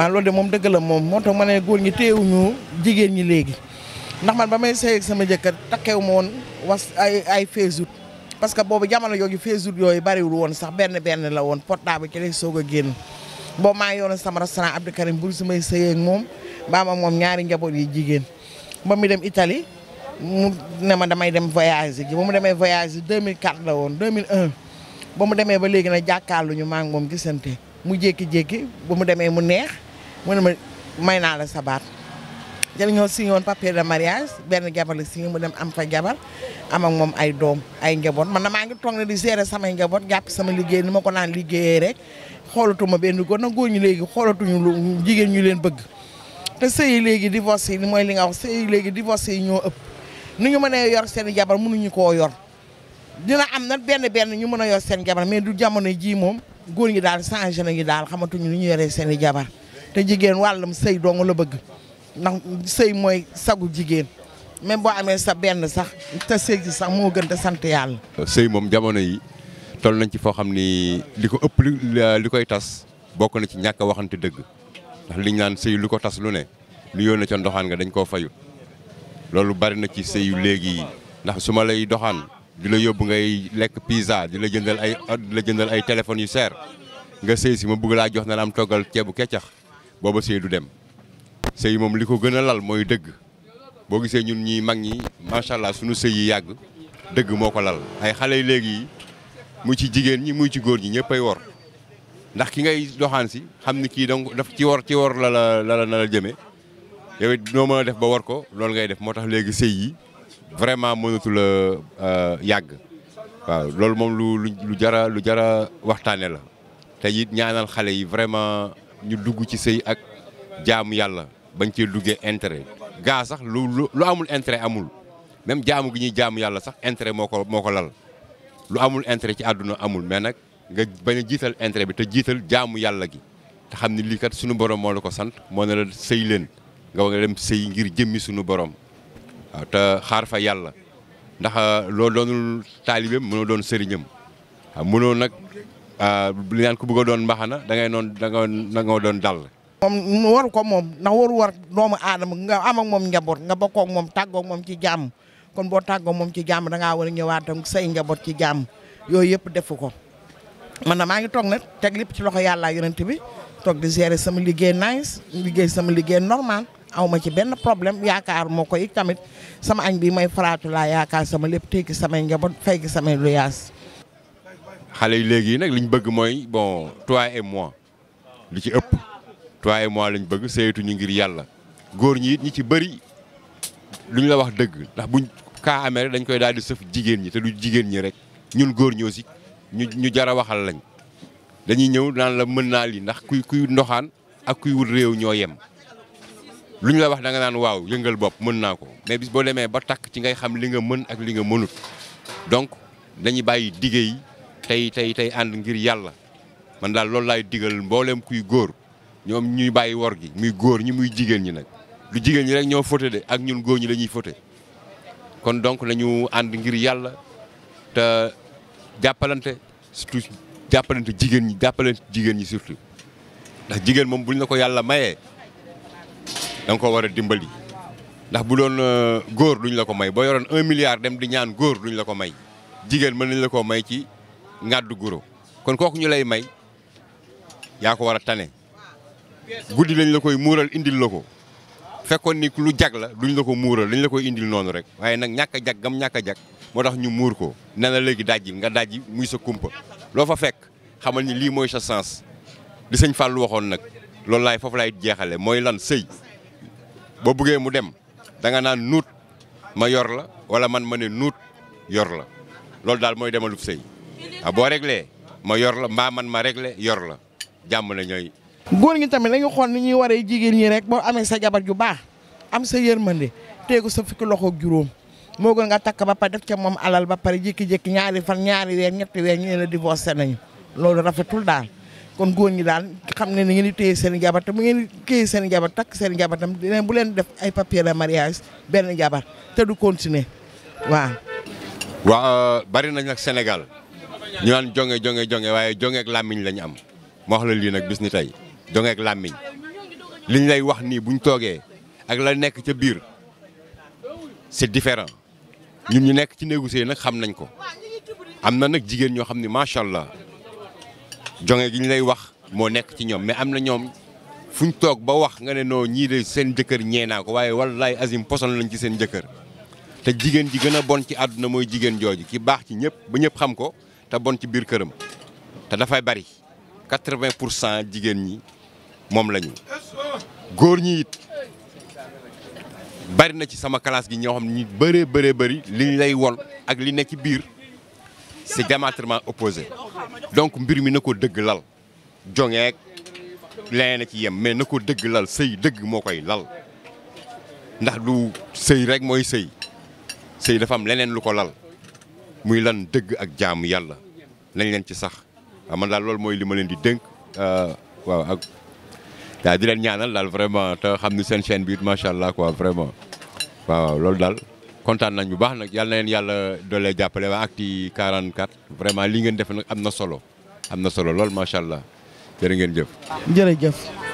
loolu de moom dëgg la moom moo tax ma ne góor ñi téewuñu jigéen ñi léegi ndax man ba may sëy ak sama jëkkër takkeewu ma woon ay Facebook parce que boobu jamono yooyu Facebook yooyu bariwul woon sax benn la woon portable ci lay soog a génn boobu maa ngi yoroon sama restaurant Abdou Karim Bur su may sëyee ak moom ba ma moom ñaari njaboot yi jigéen ba mu dem Italie mu ne ma damay dem voyage ji ba mu demee voyage 2004 la woon 2001 ba mu demee ba léegi nag jàkkaarluñu maa ngi moom gisante mu jékki-jékki ba mu demee mu neex mu ne ma may naa la sa baat jël ñoo signé woon papier de mariage benn jabar la signé mu dem am fa jabar am ak moom ay doom ay njaboot man na maa ngi toog ne di gérer samay njaboot jàpp sama liggéey ni ma ko naan liggéeyee rek xoolatuma benn góor nag góor ñi léegi xoolatuñu lu jigéen ñu leen bëgg te sëy léegi divorce yi mooy li nga wax sëy léegi divorce yi ñoo ëpp ni ñu mënee yor seen jabar mënuñu koo yor dina am nag benn ñu mën a yor seen jabar mais du jamono ji moom góor ñi daal changé nañu daal xamatuñu ni ñu yoree seen i jabar te jigéen wàllum sëy dong la bëgg ndax sëy mooy sagu jigéen même boo amee sa benn sax te sëy gi sax moo gën te sant yàlla. sëy moom jamono yi toll nañ ci foo xam ni li ko ëpp li koy tas bokk na ci ñàkk a waxante dëgg ndax liñ naan sëy lu ko tas lu ne lu yónnee ca ndoxaan nga dañ koo fayut loolu bari na ci sëyu léegi ndax su ma lay doxaan di la yóbbu ngay lekk pizza di la jëndal ay téléphones yu seer nga sëy si ma bëgg laa jox na la am toggal ceebu keccax booba sëy du dem sëy moom li ko gën a lal mooy dëgg boo gisee ñun ñi mag ñi macha allah suñu sëy yi yàgg dëgg moo ko lal ay xale yi léegi muy ci jigéen ñi muy ci góor ñi ñëpp ay wor ndax ki ngay doxaan si xam ni kii donc daf ci wor la na la jëmee yow it noo mën a def ba war ko loolu ngay def moo tax léegi sëy yi vraiment mënatu la yàgg waaw loolu moom lu jara waxtaane la te it ñaanal xale yi vraiment ñu dugg ci sëy ak jaamu yàlla bañ cee duggee intérêt gaa sax lu amul intérêt amul même jaamu gi ñuy jaamu yàlla sax intérêt moo ko lal lu amul intérêt ci àdduna amul mais nag nga bañ a jiital intérêt bi te jiital jaamu yàlla gi te xam ni lii kat suñu borom moo la ko sant moo ne la sëy leen nga war nga dem sëy ngir jëmmi suñu borom waaw te xaar fa yàlla ndax loo doonul taalibeem mënoo doon sëriñam waaw mënoo nag li naan ko bëgg a doon mbaxana da nga doon dal. moom waru ko moom ndax war doomu aadama nga am ak moom njaboot nga bokkoo ak moom tàggoo ak moom ci jàmm kon boo tàggoo moom ci jàmm da ngaa war a ñëwaat ak say njaboot ci jàmm yooyu yëpp defu ko. man na maa ngi toog nag teg lépp ci loxo yàlla yonent bi toog di gérer sama liggéey nice liggéey sama liggéey normal aw ma ci benn problème yaakaar moo ko it tamit sama añ bi may faraatu laa yaakaar sama lépp tey ki samay njaboot fay ki samay luyaas. xale yi léegi nag liñ bëgg mooy bon toi et moi li ci ëpp toi et moi lañ bëgg sëyatuñu ngir yàlla góor ñi it ñi ci bëri luñ la wax dëgg ndax buñ kaa amee rek dañ koy daal di sëf jigéen ñi te du jigéen ñi rek ñun góor ñi aussi ñu jar a waxal lañ dañuy ñëw naan la mën naa lii ndax kuy ndoxaan ak kuy wut réew ñoo yem lu ñu la wax da nga naan waaw yëngal bopp mën naa ko mais bis boo demee ba takk ci ngay xam li nga mën ak li nga mënut donc dañuy bàyyi dige yi tey ànd ngir yàlla man daal loolu laay digal mboolem kuy góor ñoom ñuy bàyyi wor gi muy góor ñi muy jigéen ñi nag lu jigéen ñi rek ñoo fóote de ak ñun góor ñi la ñuy fóote kon donc nañu ànd ngir yàlla te jàppalante surtout jàppalante jigéen ñi surtout ndax jigéen moom buñ la ko yàlla mayee da nga ko war a dimbali ndax bu doon góor duñ la ko may boo yoroon 1 milliard dem di ñaan góor duñ la ko may jigéen mën nañ la ko may ci ngàddu guro kon kooku ñu lay may yaa ko war a tane guddi lañ la koy muural indil la ko fekkoon ni lu jag la duñ la ko muural dañ la koy indil noonu rek waaye nag ñàkk a jag gam ñàkk a jag moo tax ñu muur ko nee na léegi dajji nga dajji muy sa kumpa loo fa fekk xamal ni lii mooy sa sens li sëñ Fallou waxoon nag loolu foofu laay jeexale mooy lan sëy boo bëggee mu dem da nga naan nuut ma yor la wala man ma ne nuut yor la loolu daal mooy demalub sëy boo réglé ma yor la mbaa man ma réglé yor la jàmm na ñooy. góor ñi tamit dañu xool ni ñuy waree jigéen ñi rek boo amee sa jabar ju baax am sa yërmande teegu sa fukki loxo ak juróom moo gën nga takk ba pare def ca moom alal ba pare jékki-jékki ñaari fan ñaari weer ñetti weer ñu ne la divorcé nañu loolu rafetul daal. kon góor ñi daal xam ne ni ngeen di téye seen i jabar te bu ngeen di téye seen i jabar takk seen i jabar tam bu leen def ay papier de mariage benn jabar te du continuer waaw. waaw bari nañ nag Sénégal ñu naan jonge waaye jonge ak làmmiñ lañu am ma wax la lii nag bis ni tey jonge ak làmmiñ liñ lay wax nii buñ toogee ak la nekk ca biir c'est différent ñun ñu nekk ci négocier nag xam nañ ko am na nag jigéen ñoo xam ne macha allah jonge gi ñu lay wax moo nekk ci ñoom mais am na ñoom fuñ toog ba wax nga ne noo ñii de seen jëkkër ñee naa ko waaye wallaay azim poson lañ ci seen jëkkër te jigéen ji gën a bon ci àdduna mooy jigéen jooju ki baax ci ñëpp ba ñëpp xam ko te bon ci biir këram te dafay bari 80% jigéen ñi moom lañu góor ñi it bari na ci sama classe gi ñoo xam ni bëree bëri liñ lay won ak li nekk ci biir c'est diamétralement opposé donc mbir mi na ko dëgg lal jongeek leneen a ci yem mais na ko dëgg lal sëy dëgg moo koy lal ndax du sëy rek mooy sëy dafa am leneen lu ko lal muy lan dëgg ak jaamu yàlla lañ leen ci sax waaw man daal loolu mooy li ma leen di dénk waaw ak daa di leen ñaanal daal vraiment te xam ni seen chaîne bi it macha allah quoi vraiment waaw loolu daal kontaan nañ bu baax nag yàlla na leen yàlla doolee jàppale waa Actu 44 vraiment li ngeen def nag am na solo lool macha allah jërë ngeen jëf. jërëjëf.